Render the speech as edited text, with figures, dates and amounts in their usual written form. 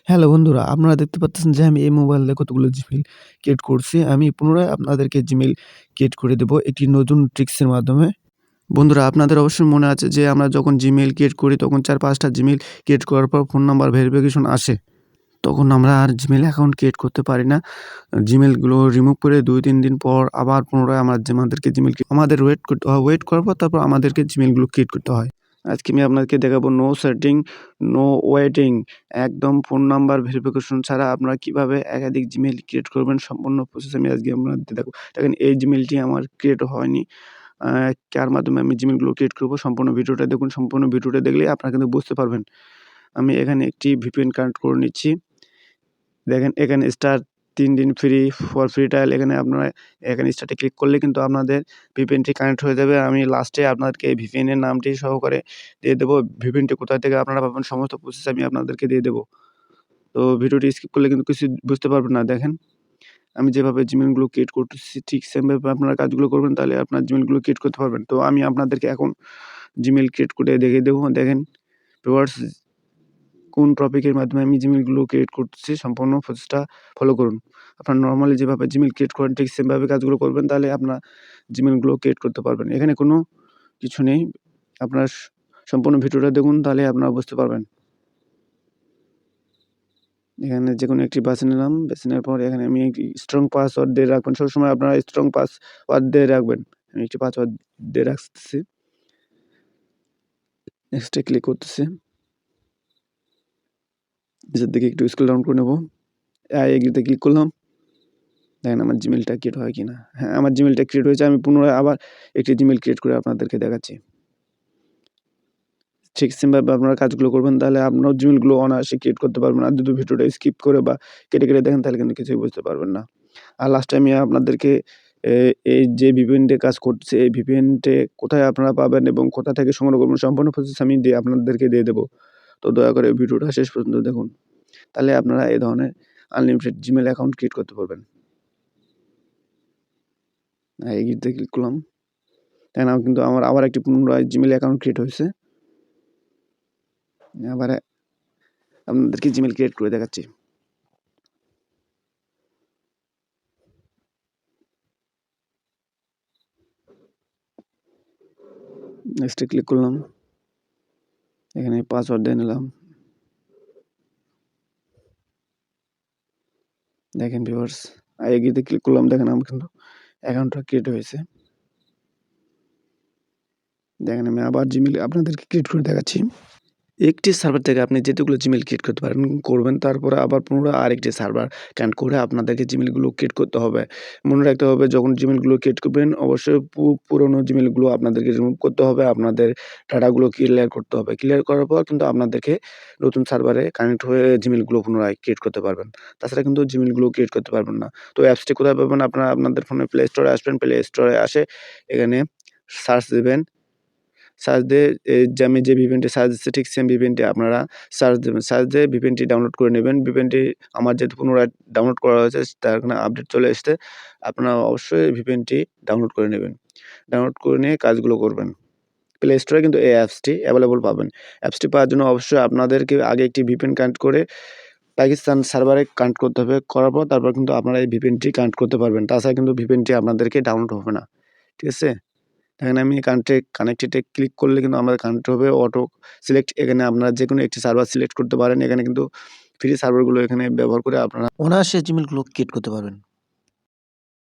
Hello বন্ধুরা, আপনারা দেখতে পাচ্ছেন যে আমি এই মোবাইলে কতগুলো Gmail ক্রিয়েট করছি। আমি পুনরায় আপনাদেরকে Gmail ক্রিয়েট করে দেব একটি নতুন ট্রিক্সের মাধ্যমে। বন্ধুরা আপনাদের অবশ্যই মনে আছে যে আমরা যখন Gmail ক্রিয়েট করি তখন ৪-৫ টা Gmail ক্রিয়েট করার পর ফোন নাম্বার ভেরিফিকেশন আসে। তখন আমরা আর Gmail অ্যাকাউন্ট ক্রিয়েট করতে পারি না। Gmail গুলো রিমুভ করে ২-৩ দিন পর আবার পুনরায় আমাদেরকে Gmail আমাদের ওয়েট করতে হয়। ওয়েট করার পর তারপর আমাদেরকে Gmail গুলো ক্রিয়েট করতে হয়। আজকে আমি আপনাদেরকে দেখাবো নো সেটিং, নো ওয়েটিং, একদম ফোন নাম্বার ভেরিফিকেশন ছাড়া আপনারা কিভাবে একাধিক Gmail ক্রিয়েট করবেন সম্পূর্ণ প্রসেস আমি আজকে আপনাদের দেখাবো। দেখেন এই Gmailটি আমার ক্রিয়েট হয়নি। কার মাধ্যমে আমি Gmail গুলো ক্রিয়েট করব সম্পূর্ণ ভিডিওটা দেখুন। সম্পূর্ণ ভিডিওটা দেখলেই আপনারা কিন্তু বুঝতে পারবেন। আমি এখানে একটি VPN কানেক্ট করে নিচ্ছি। দেখেন এখানে স্টার ৩ দিন ফ্রি ফর ফ্রি ট্রায়াল এখানে আপনারা এখানে স্টার্টে ক্লিক করলে কিন্তু আপনাদের VPNটি কানেক্ট হয়ে যাবে। আমি লাস্টে আপনাদেরকে এই VPN এর নামটি সহকারে দিয়ে দেবো। VPNটি কোথা থেকে আপনারা পাবেন সমস্ত প্রসেস আমি আপনাদেরকে দিয়ে দেবো। তো ভিডিওটি স্কিপ করলে কিন্তু কিছু বুঝতে পারবেন না। দেখেন আমি যেভাবে Gmail গুলো ক্রিয়েট করতেছি ঠিক সেমভাবে আপনারা কাজগুলো করবেন তাহলে আপনার Gmail গুলো ক্রিয়েট করতে পারবেন। তো আমি আপনাদেরকে এখন Gmail ক্রিয়েট করে দেখিয়ে দেবো। দেখেন ভিউয়ার্স কোন টপিকের মাধ্যমে আমি Gmail গুলো ক্রিয়েট করতেছি সম্পূর্ণ প্রসেসটা ফলো করুন। আপনারা নরমালি যেভাবে Gmail ক্রিয়েট করেন ঠিক সেমভাবে কাজগুলো করবেন তাহলে আপনার Gmail গুলো ক্রিয়েট করতে পারবেন। এখানে কোনো কিছু নেই। আপনার সম্পূর্ণ ভিডিওটা দেখুন তাহলে আপনারা বুঝতে পারবেন। এখানে যেকোনো একটি বেছে নিলাম। বেছে নেওয়ার পর এখানে আমি একটি স্ট্রং পাসওয়ার্ড দিয়ে রাখবেন। সবসময় আপনারা স্ট্রং পাসওয়ার্ড দিয়ে রাখবেন। আমি একটি পাসওয়ার্ড দিয়ে রাখতেছি। নেক্সটে ক্লিক করতেছি। নিচের দিকে একটু স্ক্রল ডাউন করে নেব। এগ্রিতে ক্লিক করলাম। দেখেন আমার Gmailটা ক্রিয়েট হয় কিনা। হ্যাঁ, আমার Gmailটা ক্রিয়েট হয়েছে। আমি পুনরায় আবার একটি Gmail ক্রিয়েট করে আপনাদেরকে দেখাচ্ছি। ঠিক সেমভাবে আপনারা কাজগুলো করবেন তাহলে আপনারাও Gmail গুলো অনায়াসে ক্রিয়েট করতে পারবেন। আর যদি ভিডিওটা স্কিপ করে বা কেটে দেখেন তাহলে কিন্তু কিছুই বুঝতে পারবেন না। আর লাস্টে আমি আপনাদেরকে এই যে VPN-টে কাজ করছে এই VPN-টে কোথায় আপনারা পাবেন এবং কোথা থেকে সংগ্রহ করবেন সম্পূর্ণ প্রসেস আমি আপনাদেরকে দিয়ে দেবো। তো দয়া করে ভিডিওটা শেষ পর্যন্ত দেখুন। তাহলে আপনারা এই ধরনের আনলিমিটেড Gmail অ্যাকাউন্ট ক্রিয়েট করতে পারবেন। এগ্রিতে ক্লিক করলাম। দেখেন কিন্তু আমার আবার একটি পুনরায় Gmail অ্যাকাউন্ট ক্রিয়েট হয়েছে। আবার আপনাদেরকে Gmail ক্রিয়েট করে দেখাচ্ছি। নেক্সটে ক্লিক করলাম। এখানে পাসওয়ার্ড দিয়ে নিলাম। দেখেন ভিউয়ার্স এগ্রিতে ক্লিক করলাম। দেখেন আমার কিন্তু অ্যাকাউন্টটা ক্রিয়েট হয়েছে। দেখেন আমি আবার Gmail আপনাদেরকে ক্রিয়েট করে দেখাচ্ছি। একটি সার্ভার থেকে আপনি যেতগুলো Gmail ক্রিয়েট করতে পারেন করবেন তারপরে আবার পুনরায় আরেকটি সার্ভার কানেক্ট করে আপনাদেরকে Gmail গুলো ক্রিয়েট করতে হবে। মনে রাখতে হবে যখন Gmail গুলো ক্রিয়েট করবেন অবশ্যই পুরনো Gmail গুলো আপনাদেরকে রিমুভ করতে হবে। আপনাদের ডাটাগুলো ক্লিয়ার করতে হবে। ক্লিয়ার করার পর কিন্তু আপনাদেরকে নতুন সার্ভারে কানেক্ট হয়ে Gmail গুলো পুনরায় ক্রিয়েট করতে পারবেন। তাছাড়া কিন্তু Gmail গুলো ক্রিয়েট করতে পারবেন না। তো অ্যাপসটি কোথায় পাবেন? আপনারা আপনাদের ফোনে প্লে স্টোরে আসবেন। প্লে স্টোরে আসে এখানে সার্চ দিবেন। সার্চ দিয়ে আমি যে VPNটি সার্চ দিচ্ছি ঠিক সেম VPNটি আপনারা সার্চ দেবেন। সার্চ দিয়ে VPNটি ডাউনলোড করে নেবেন। VPNটি আমার যেহেতু পুনরায় ডাউনলোড করা হয়েছে তার এখানে আপডেট চলে এসেছে। আপনারা অবশ্যই VPNটি ডাউনলোড করে নেবেন। ডাউনলোড করে নিয়ে কাজগুলো করবেন। প্লে স্টোরে কিন্তু এই অ্যাপসটি অ্যাভেলেবল পাবেন। অ্যাপসটি পাওয়ার জন্য অবশ্যই আপনাদেরকে আগে একটি VPN কানেক্ট করে পাকিস্তান সার্ভারে কানেক্ট করতে হবে। করার পর তারপর কিন্তু আপনারা এই VPNটি কানেক্ট করতে পারবেন। তাছাড়া কিন্তু VPNটি আপনাদেরকে ডাউনলোড হবে না। ঠিক আছে? এখানে আমি কানেক্টেডে ক্লিক করলে কিন্তু আমাদের কানেক্ট হবে অটো সিলেক্ট এখানে আপনারা যেকোনো একটি সার্ভার সিলেক্ট করতে পারেন। এখানে কিন্তু ফ্রি সার্ভারগুলো এখানে ব্যবহার করে আপনারা অনায়াসে Gmail গুলো ক্রিয়েট করতে পারবেন।